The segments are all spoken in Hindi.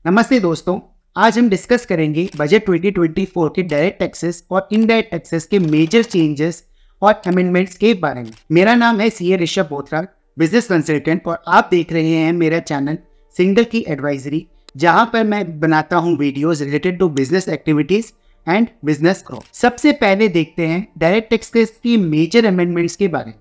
नमस्ते दोस्तों, आज हम डिस्कस करेंगे बजट 2024 के डायरेक्ट टैक्सेस और इनडायरेक्ट टैक्सेस के मेजर चेंजेस और अमेंडमेंट्स के बारे में। मेरा नाम है CA Rishabh Bothra, business consultant, और आप देख रहे हैं मेरा चैनल सिंगल की एडवाइजरी, जहां पर मैं बनाता हूं videos related to business activities and business growth. सबसे पहले देखते हैं डायरेक्ट टैक्सेस की मेजर अमेंडमेंट्स के बारे में।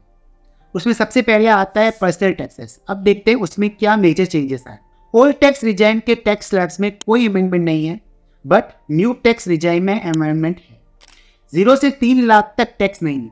उसमें सबसे पहले आता है पर्सनल टैक्सेस। अब देखते हैं उसमें क्या मेजर चेंजेस आए। ओल्ड टैक्स रिजाइम के टैक्स स्लैब्स में कोई अमेंडमेंट नहीं है, बट न्यू टैक्स रिजाइम में अमेंडमेंट है। 0 से 3 लाख तक टैक्स नहीं है।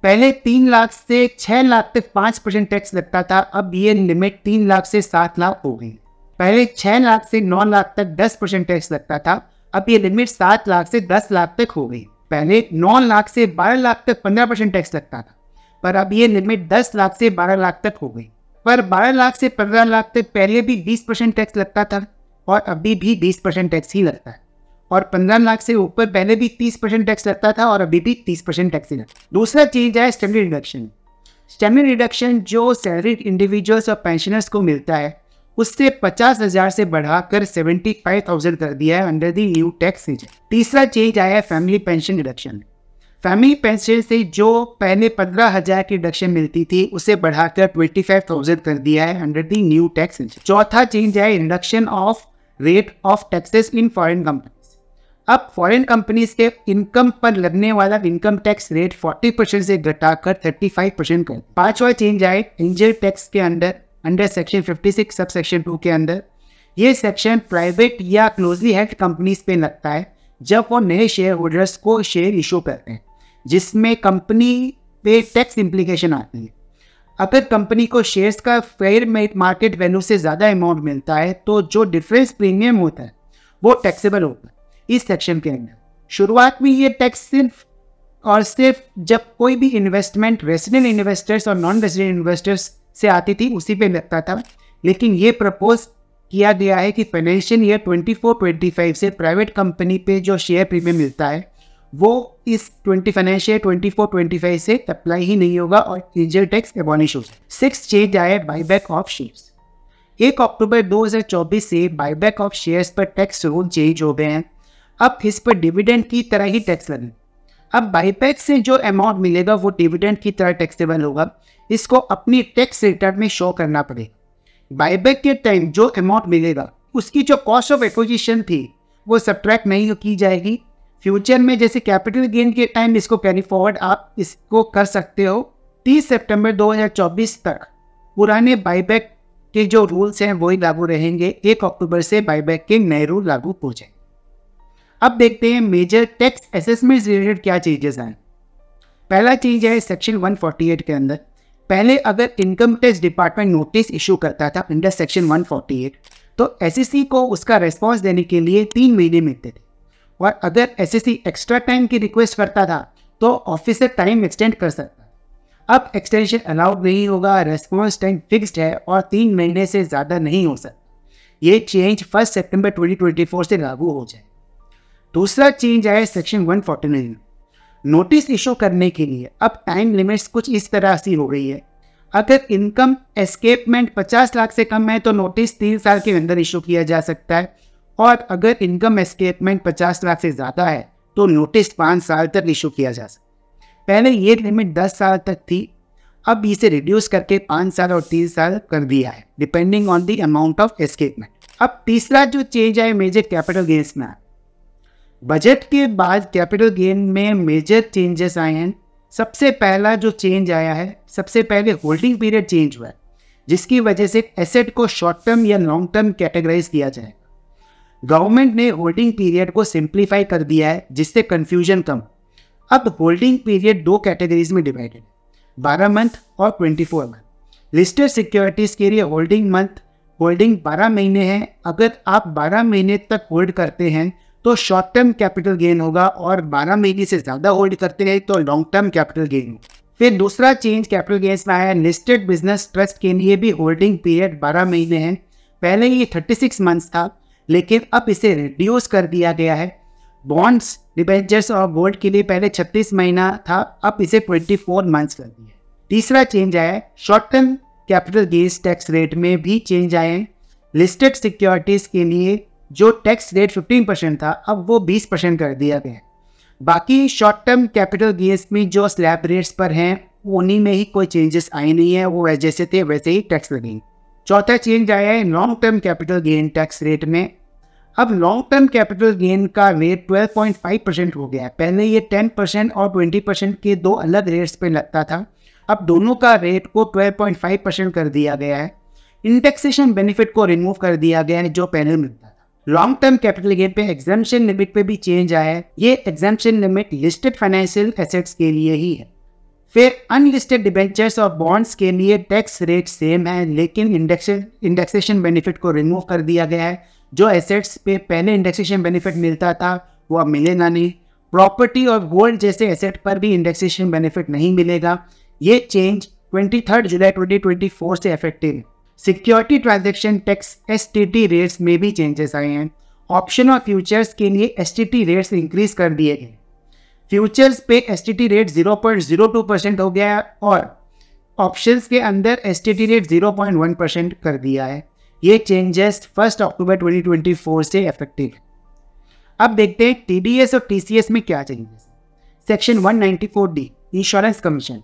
पहले 3 लाख से 6 लाख तक 5% टैक्स लगता था, अब ये लिमिट 3 लाख से 7 लाख हो गई। पहले 6 लाख से 9 लाख तक 10% टैक्स लगता था, अब ये लिमिट 7 लाख से 10 लाख तक हो गई। पहले 9 लाख से 12 लाख तक 15% टैक्स लगता था, पर अब ये लिमिट 10 लाख से 12 लाख तक हो गई। पर 12 लाख से 15 लाख तक पहले भी 20% टैक्स लगता था और अभी भी 20% टैक्स ही लगता है। और 15 लाख से ऊपर पहले भी 30% टैक्स लगता था और अभी भी 30% टैक्स ही लगता है। दूसरा चीज है स्टैम्प रिडक्शन। स्टैम्प रिडक्शन जो सैलरीड इंडिविजुअल्स और पेंशनर्स को मिलता है, उससे 50,000 से बढ़ाकर 75,000 कर दिया है under the new tax regime. तीसरा चेंज आया है family pension reduction. Family pension से जो पहले 15,000 की रिडक्शन मिलती थी, उसे बढ़ाकर 25,000 कर दिया है under the new tax regime. चौथा चेंज है reduction of rate of taxes in foreign companies. अब फॉरेन कंपनीज के इनकम पर लगने वाला इनकम टैक्स रेट 40% से घटाकर 35% कर। पांचवा चेंज आए इंजर टैक्स के अंडर सेक्शन 56 सब सेक्शन 2 के अंदर। ये सेक्शन प्राइवेट या क्लोजली हेल्ड कंपनीज पे लगता है जब वो नए शेयर होल्डर्स को शेयर इशू करते हैं, जिसमें कंपनी पे टैक्स इम्प्लीकेशन आती है। अगर कंपनी को शेयर्स का फेयर मार्केट वैल्यू से ज़्यादा अमाउंट मिलता है, तो जो डिफरेंस प्रीमियम होता है वो टैक्सेबल होता है इस सेक्शन के अंदर। शुरुआत में ये टैक्स सिर्फ जब कोई भी इन्वेस्टमेंट रेजिडेंट इन्वेस्टर्स और नॉन रेजिडेंट इन्वेस्टर्स से आती थी उसी पे लगता था, लेकिन ये प्रपोज किया गया है कि फाइनेंशियल ईयर 24-25 से प्राइवेट कंपनी पे जो शेयर प्रीमियम मिलता है वो इस फाइनेंशियल 24-25 से अप्लाई ही नहीं होगा और इंजर टैक्स एबॉलिश हो जाए। 6 चेंज आए बाईबैक ऑफ शेयर्स। 1 अक्टूबर 2024 से बाईबैक ऑफ शेयर्स पर टैक्स रूल चेंज हो गए हैं। अब इस पर डिविडेंड की तरह ही टैक्स लगे। अब बाईबैक से जो अमाउंट मिलेगा वो डिविडेंड की तरह टैक्सेबल होगा। इसको अपनी टैक्स रिटर्न में शो करना पड़ेगा। बाईबैक के टाइम जो अमाउंट मिलेगा उसकी जो कॉस्ट ऑफ एक्विजिशन थी वो सब्ट्रैक्ट नहीं की जाएगी। फ्यूचर में जैसे कैपिटल गेन के टाइम इसको कैरी फॉरवर्ड आप इसको कर सकते हो। 30 सितंबर 2024 तक पुराने बाईबैक के जो रूल्स हैं वही लागू रहेंगे। 1 अक्टूबर से बाईबैक के नए रूल लागू हो जाएंगे। अब देखते हैं मेजर टैक्स असेसमेंट रिलेटेड क्या चेंजेस आए। पहला चेंज है सेक्शन 148 के अंदर। पहले अगर income tax department notice issue करता था अंडर सेक्शन 148, तो एसएससी को उसका रेस्पॉन्स देने के लिए 3 महीने मिलते थे, और अगर एसएससी एक्स्ट्रा टाइम की रिक्वेस्ट करता था तो ऑफिसर टाइम एक्सटेंड कर सकता। अब एक्सटेंशन अलाउड नहीं होगा, रेस्पॉन्स टाइम फिक्स्ड है और 3 महीने से ज़्यादा नहीं हो सकता। ये चेंज 1 सितंबर 2024 से लागू हो जाए। दूसरा चेंज आया सेक्शन 149। नोटिस इशू करने के लिए अब टाइम लिमिट्स कुछ इस तरह से हो गई है। अगर इनकम एस्केपमेंट 50 लाख से कम है तो नोटिस 3 साल के अंदर इशू किया जा सकता है, और अगर इनकम एस्केपमेंट 50 लाख से ज़्यादा है तो नोटिस 5 साल तक इशू किया जा सकता है। पहले ये लिमिट 10 साल तक थी, अब इसे रिड्यूस करके 5 साल और 3 साल कर दिया है depending on the amount of escapement. अब तीसरा जो चेंज है मेजर कैपिटल गेन्स में। बजट के बाद कैपिटल गेन में मेजर चेंजेस आए हैं। सबसे पहला जो चेंज आया है, सबसे पहले होल्डिंग पीरियड चेंज हुआ है, जिसकी वजह से एसेट को शॉर्ट टर्म या लॉन्ग टर्म कैटेगराइज किया जाएगा। गवर्नमेंट ने होल्डिंग पीरियड को सिंप्लीफाई कर दिया है जिससे कंफ्यूजन कम। अब होल्डिंग पीरियड 2 कैटेगरीज में डिवाइडेड, 12 मंथ और 24 मंथ। लिस्टेड सिक्योरिटीज के लिए होल्डिंग 12 महीने है। अगर आप 12 महीने तक होल्ड करते हैं तो शॉर्ट टर्म कैपिटल गेन होगा, और 12 महीने से ज़्यादा होल्ड करते हैं तो लॉन्ग टर्म कैपिटल गेन होगा। फिर दूसरा चेंज कैपिटल गेन्स में आया, लिस्टेड बिजनेस ट्रस्ट के लिए भी होल्डिंग पीरियड 12 महीने है। पहले ये 36 मंथ्स था, लेकिन अब इसे रिड्यूस कर दिया गया है। बॉन्ड्स, डिबेंचर्स और गोल्ड के लिए पहले 36 महीना था, अब इसे 24 मंथ्स कर दिया। तीसरा चेंज आया है short term capital gains tax rate में भी चेंज आए हैं। लिस्टेड सिक्योरिटीज के लिए जो टैक्स रेट 15% था अब वो 20% कर दिया गया है। बाकी शॉर्ट टर्म कैपिटल गेन्स में जो स्लैब रेट्स पर हैं उन्हीं में ही कोई चेंजेस आए नहीं है, वो जैसे थे वैसे ही टैक्स लगेंगे। चौथा चेंज आया है long term capital gain tax rate में। अब लॉन्ग टर्म कैपिटल गेन का रेट 12.5% हो गया है। पहले ये 10% और 20% के दो अलग रेट्स पे लगता था, अब दोनों का रेट को 12.5% कर दिया गया है। इंडेक्सेशन बेनिफिट को रिमूव कर दिया गया है जो पहले मिलता था। लॉन्ग टर्म कैपिटल गेन पे एग्जम्पशन लिमिट पे भी चेंज आया है। ये exemption limit listed financial assets के लिए ही है। फिर अनलिस्टेड डिबेंचर्स और बॉन्ड्स के लिए टैक्स रेट सेम है, लेकिन इंडेक्सेशन बेनिफिट को रिमूव कर दिया गया है। जो एसेट्स पे पहले इंडेक्सेशन बेनिफिट मिलता था वो अब मिलेगा नहीं। प्रॉपर्टी और गोल्ड जैसे एसेट पर भी इंडेक्सेशन बेनिफिट नहीं मिलेगा। ये चेंज 23 जुलाई 2024 से इफेक्टिव है। Security transaction tax STT rates में भी चेंजेस आए हैं। ऑप्शन और फ्यूचर्स के लिए STT रेट्स इंक्रीज कर दिए गए। फ्यूचर्स पे STT रेट 0.02% हो गया है और ऑप्शंस के अंदर STT रेट 0.1% कर दिया है। ये चेंजेस 1 अक्टूबर 2024 से इफेक्टिव है। अब देखते हैं TDS और TCS में क्या changes. Section 194D insurance commission.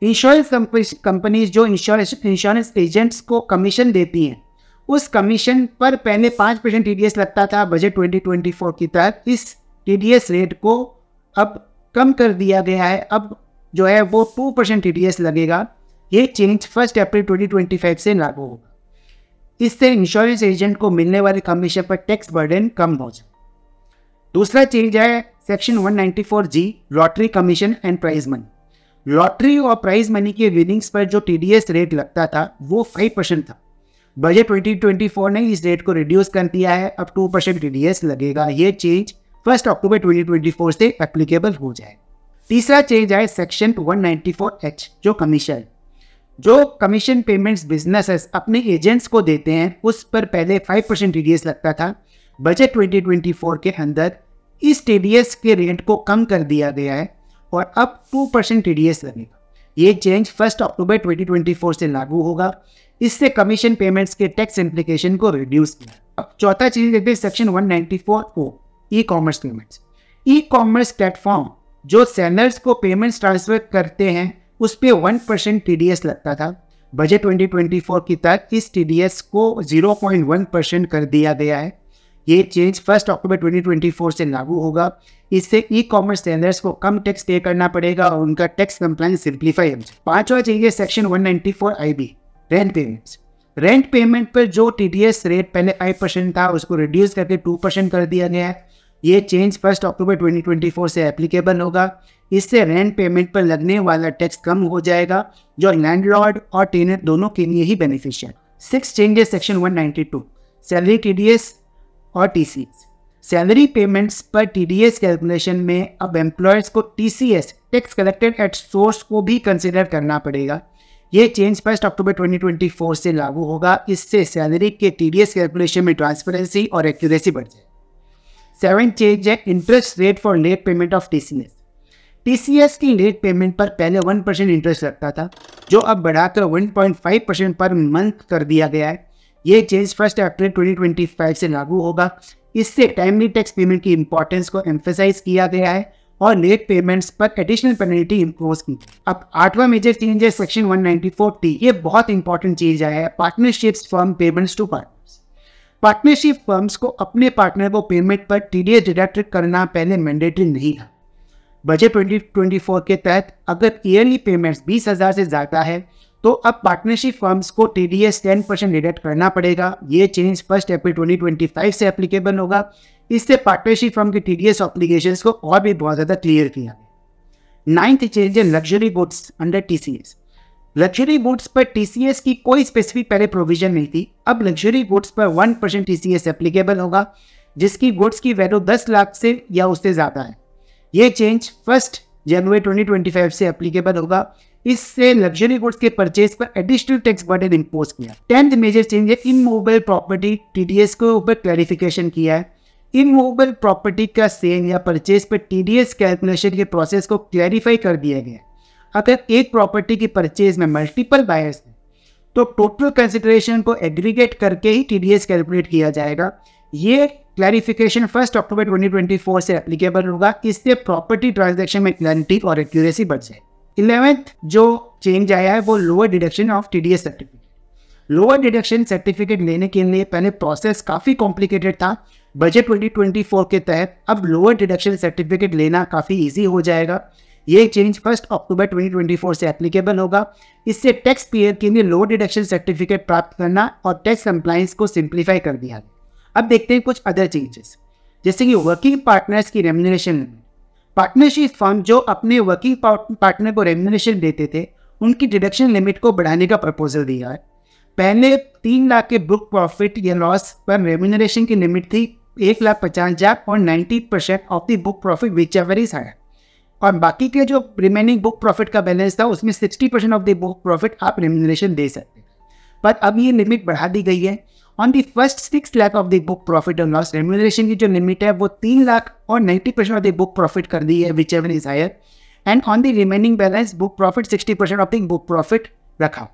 Insurance companies जो इंश्योरेंस एजेंट्स को कमीशन देती हैं, उस कमीशन पर पहले 5% TDS लगता था बजट 2024 की तहत। इस TDS रेट को अब कम कर दिया गया है, अब जो है वो 2% TDS लगेगा। ये चेंज 1 अप्रैल 2025 से लागू होगा। इससे इंश्योरेंस एजेंट को मिलने वाले कमीशन पर टैक्स बर्डन कम हो जाए। दूसरा चेंज है section 194G lottery commission and prize money. Lottery और प्राइज मनी के विनिंग्स पर जो TDS रेट लगता था वो 5% था। बजट 2024 ने इस रेट को रिड्यूस कर दिया है, अब 2% TDS लगेगा। ये चेंज 1 अक्टूबर 2024 से एप्लीकेबल हो जाए। तीसरा चेंज है सेक्शन 194H जो कमीशन। जो कमीशन पेमेंट्स बिजनेसेस अपने एजेंट्स को देते हैं उस पर पहले 5% TDS लगता था। बजट 2024 के अंदर इस TDS के रेट को कम कर दिया गया है और अब 2% TDS लगेगा। ये चेंज 1 अक्टूबर 2024 से लागू होगा। इससे कमीशन पेमेंट्स के टैक्स इम्प्लीकेशन को रिड्यूस किया। अब चौथा चेंज देखते हैं section 194O e commerce payments. E commerce platform जो सेलर्स को पेमेंट्स ट्रांसफर करते हैं उस पर 1% TDS लगता था। बजट 2024 की तक इस TDS को 0.1% कर दिया गया है। ये चेंज 1 अक्टूबर 2024 से लागू होगा। इससे ई कॉमर्स सेलर्स को कम टैक्स पे करना पड़ेगा और उनका टैक्स कंप्लायंस सिंप्लीफाई हो। पांचवा चेंज है section 194IB rent payments. Rent payment पर जो TDS रेट पहले 5% था उसको रिड्यूस करके 2% कर दिया गया है। ये चेंज 1 अक्टूबर 2024 से एप्लीकेबल होगा। इससे रेंट पेमेंट पर लगने वाला टैक्स कम हो जाएगा जो लैंडलॉर्ड और टेनेंट दोनों के लिए ही beneficial. 6 changes section 192 salary TDS और TCS। सैलरी पेमेंट्स पर TDS कैलकुलेशन में अब एम्प्लॉयर्स को TCS tax collected at source को भी कंसिडर करना पड़ेगा। ये चेंज 1 अक्टूबर 2024 से लागू होगा। इससे सैलरी के TDS कैलकुलेशन में ट्रांसपेरेंसी और एक्यूरेसी बढ़ जाए। 7 चेंज है interest rate for late payment of TCS। TCS की लेट पेमेंट पर पहले 1% इंटरेस्ट लगता था जो अब बढ़ाकर 1.5% पर मंथ कर दिया गया है। ये चेंज 1 अप्रैल 2025 से लागू होगा। इससे टाइमली टैक्स पेमेंट की इंपॉर्टेंस को एम्फेसाइज किया गया है और लेट पेमेंट्स पर एडिशनल पेनल्टी इम्पोज की। अब 8वां मेजर चेंज है सेक्शन 194T। ये बहुत इंपॉर्टेंट चीज है partnerships firm payments to partners. Partnership firms को अपने पार्टनर को पेमेंट पर TDS डिडक्ट करना पहले मैंडेटरी नहीं था। बजट 2024 के तहत अगर ईयरली पेमेंट्स 20,000 से ज़्यादा है तो अब पार्टनरशिप फर्म्स को TDS 10% डिडक्ट करना पड़ेगा। ये चेंज 1 अप्रैल 2025 से एप्लीकेबल होगा। इससे पार्टनरशिप फर्म के TDS ऑब्लिगेशंस को और भी बहुत ज़्यादा क्लियर किया गया। 9th चेंज है luxury goods under TCS। Luxury goods पर TCS की कोई स्पेसिफिक पहले प्रोविजन नहीं थी। अब लग्जरी गुड्स पर 1% TCS एप्लीकेबल होगा जिसकी गुड्स की वैल्यू 10 लाख से या उससे ज़्यादा है। ये चेंज 1 जनवरी 2025 से एप्लीकेबल होगा। इससे लग्जरी गुड्स के परचेज पर एडिशनल टैक्स बर्डन इंपोज किया। 10th मेजर चेंज है इनमूवेबल प्रॉपर्टी TDS के ऊपर क्लैरिफिकेशन किया है। इनमूवेबल प्रॉपर्टी का सेल या परचेज पर TDS कैलकुलेशन के प्रोसेस को क्लैरिफाई कर दिया गया। अगर एक प्रॉपर्टी की परचेज में मल्टीपल बायर्स हैं तो टोटल कंसिडरेशन को एग्रीगेट करके ही TDS कैलकुलेट किया जाएगा। ये क्लैरिफिकेशन 1 अक्टूबर 2024 से एप्लीकेबल होगा। इससे प्रॉपर्टी ट्रांजैक्शन में क्लैरिटी और एक्यूरेसी बढ़ जाए। 11th जो चेंज आया है वो lower deduction of TDS certificate. Lower deduction certificate लेने के लिए पहले प्रोसेस काफ़ी कॉम्प्लिकेटेड था। बजट 2024 के तहत अब लोअर डिडक्शन सर्टिफिकेट लेना काफ़ी ईजी हो जाएगा। ये चेंज 1 अक्टूबर 2024 से एप्लीकेबल होगा। इससे टैक्स पेयर के लिए लोअर डिडक्शन सर्टिफिकेट प्राप्त करना और टैक्स कंप्लायंस को सिंप्लीफाई कर दिया गया। अब देखते हैं कुछ अदर चेंजेस, जैसे कि वर्किंग पार्टनर्स की रेम्यूनरेशन लिमिट। पार्टनरशिप फर्म जो अपने वर्किंग पार्टनर को रेम्यूनरेशन देते थे, उनकी डिडक्शन लिमिट को बढ़ाने का प्रपोजल दिया है। पहले 3 लाख के बुक प्रॉफिट या लॉस पर रेम्यूनरेशन की लिमिट थी 1,50,000 और 90% of the book profit whichever is higher, और बाकी के जो रिमेनिंग बुक प्रॉफिट का बैलेंस था उसमें 60% ऑफ द बुक प्रॉफिट आप रेम्यूनरेशन दे सकते थे। पर अब ये लिमिट बढ़ा दी गई है। On the first 6 lakh of the book profit और लॉस रेम्यूनरेशन की जो लिमिट है वो 3 लाख और 90% ऑफ द बुक प्रॉफिट कर दी है whichever is higher, and on the remaining balance book profit 60% of the book profit रखा।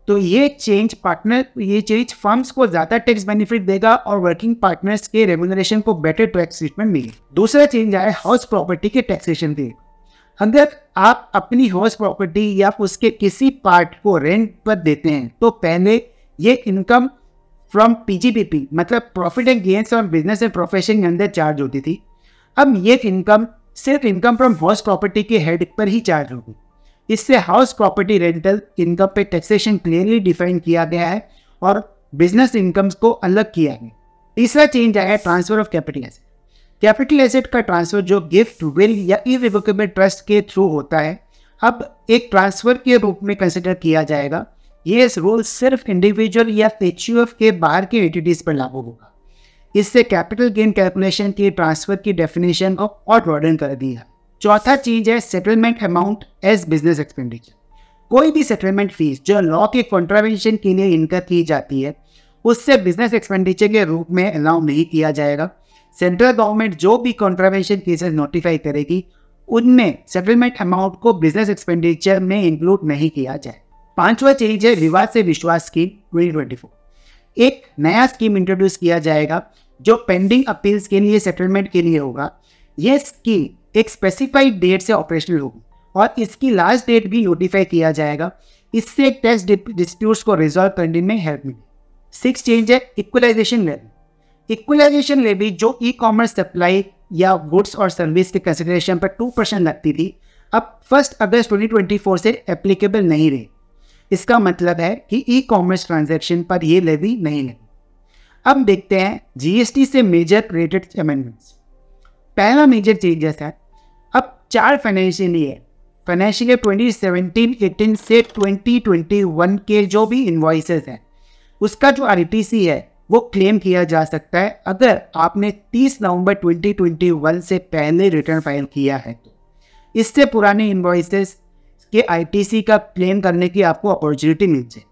तो ये चेंज फर्म्स को ज़्यादा टैक्स बेनिफिट देगा और वर्किंग पार्टनर्स के रेम्यूनरेशन को बेटर टैक्स ट्रीटमेंट मिलेगी। दूसरा चेंज आया हाउस प्रॉपर्टी के टैक्सेशन पे। अगर आप अपनी हाउस प्रॉपर्टी या उसके किसी पार्ट को रेंट पर देते हैं तो पहले ये इनकम फ्रॉम PGBP मतलब प्रॉफिट एंड गेन्स और बिजनेस एंड प्रोफेशन के अंदर चार्ज होती थी। अब ये इनकम सिर्फ इनकम फ्रॉम हाउस प्रॉपर्टी के हेड पर ही चार्ज होगी। इससे हाउस प्रॉपर्टी रेंटल इनकम पे टैक्सेशन क्लियरली डिफाइन किया गया है और बिजनेस इनकम्स को अलग किया गया। तीसरा चेंज आया transfer of capital asset. Capital asset का ट्रांसफर जो गिफ्ट, विल या इररिवोकेबल ट्रस्ट के थ्रू होता है, अब एक ट्रांसफर के रूप में कंसिडर किया जाएगा। ये रूल सिर्फ इंडिविजुअल या HUF के बाहर के एंटिटीज पर लागू होगा। इससे कैपिटल गेन कैलकुलेशन के ट्रांसफर की डेफिनेशन को और ब्रॉडन कर दिया। चौथा चीज है settlement amount as business expenditure. कोई भी सेटलमेंट फीस जो लॉ के कॉन्ट्रावेंशन के लिए इनकर की जाती है उससे बिजनेस एक्सपेंडिचर के रूप में अलाउ नहीं किया जाएगा। सेंट्रल गवर्नमेंट जो भी कॉन्ट्रावेंशन केसेस नोटिफाई करेगी उनमें सेटलमेंट अमाउंट को बिजनेस एक्सपेंडिचर में इंक्लूड नहीं किया जाए। पांचवा चेंज है विवाद से विश्वास स्कीम 2024। एक नया स्कीम इंट्रोड्यूस किया जाएगा जो पेंडिंग अपील्स के लिए सेटलमेंट के लिए होगा। यह स्कीम एक स्पेसिफाइड डेट से ऑपरेशनल होगी और इसकी लास्ट डेट भी नोटिफाई किया जाएगा। इससे टैक्स डिस्प्यूट्स को रिजॉल्व करने में हेल्प मिलेगी। 6 चेंज है इक्वलाइजेशन लेवी। इक्वलाइजेशन लेवी जो ई-कॉमर्स सप्लाई या गुड्स और सर्विस के कंसिडरेशन पर 2% लगती थी, अब 1 अगस्त 2024 से एप्लीकेबल नहीं रही। इसका मतलब है कि ई-कॉमर्स ट्रांजैक्शन पर ये लेवी नहीं लगी। अब देखते हैं GST से मेजर रिलेटेड अमेंडमेंट्स। पहला मेजर चेंजेस है, अब 4 फाइनेंशियल ईयर 2017-18 से 2021 के जो भी इन्वॉइसेस हैं उसका जो RTC है वो क्लेम किया जा सकता है अगर आपने 30 नवंबर 2021 से पहले रिटर्न फाइल किया है। तो इससे पुराने इन्वॉइसेस के ITC का क्लेम करने की आपको अपॉर्चुनिटी मिल जाए।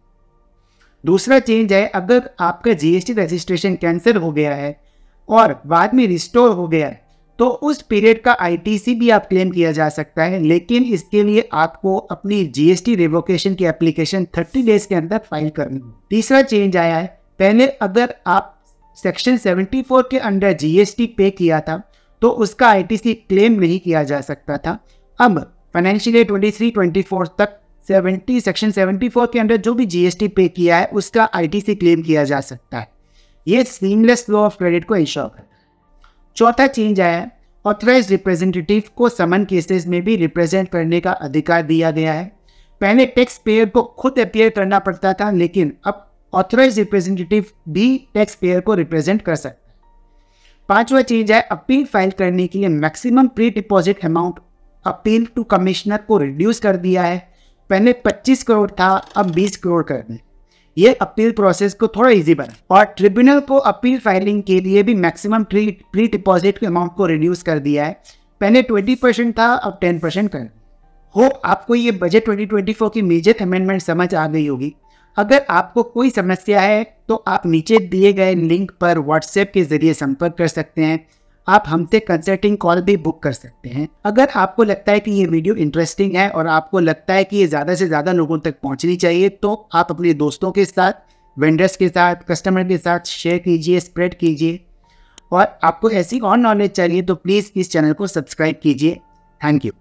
दूसरा चेंज है, अगर आपका GST रजिस्ट्रेशन कैंसिल हो गया है और बाद में रिस्टोर हो गया है तो उस पीरियड का ITC भी आप क्लेम किया जा सकता है, लेकिन इसके लिए आपको अपनी GST रिवोकेशन की एप्लीकेशन 30 डेज के अंदर फाइल करनी है। तीसरा चेंज आया है, पहले अगर आप सेक्शन 74 के अंडर GST पे किया था तो उसका ITC क्लेम नहीं किया जा सकता था। अब फाइनेंशियल ईयर 23-24 तक सेक्शन 74 के अंडर जो भी GST पे किया है उसका ITC क्लेम किया जा सकता है। ये सीमलेस फ्लो ऑफ क्रेडिट को इंश्योर करता है। चौथा चेंज आया, ऑथराइज्ड रिप्रेजेंटेटिव को समन केसेस में भी रिप्रेजेंट करने का अधिकार दिया गया है। पहले टैक्स पेयर को खुद अपीयर करना पड़ता था, लेकिन अब ऑथराइज्ड रिप्रेजेंटेटिव भी टैक्स पेयर को रिप्रेजेंट कर सकता है। पांचवा चेंज है, अपील फाइल करने के लिए maximum pre deposit amount appeal to commissioner को रिड्यूस कर दिया है। पहले 25 करोड़ था, अब 20 करोड़ कर दें। ये अपील प्रोसेस को थोड़ा इजी बना और ट्रिब्यूनल को अपील फाइलिंग के लिए भी मैक्सिमम प्री डिपॉजिट के अमाउंट को रिड्यूस कर दिया है। पहले 20% था, अब 10% कर। होप आपको ये बजट 2024 की मेजर अमेंडमेंट समझ आ गई होगी। अगर आपको कोई समस्या है तो आप नीचे दिए गए लिंक पर व्हाट्सएप के जरिए संपर्क कर सकते हैं। आप हमसे कंसल्टिंग कॉल भी बुक कर सकते हैं। अगर आपको लगता है कि ये वीडियो इंटरेस्टिंग है और आपको लगता है कि ये ज़्यादा से ज़्यादा लोगों तक पहुंचनी चाहिए तो आप अपने दोस्तों के साथ, वेंडर्स के साथ, कस्टमर के साथ शेयर कीजिए, स्प्रेड कीजिए। और आपको ऐसी और नॉलेज चाहिए तो प्लीज़ इस चैनल को सब्सक्राइब कीजिए। Thank you.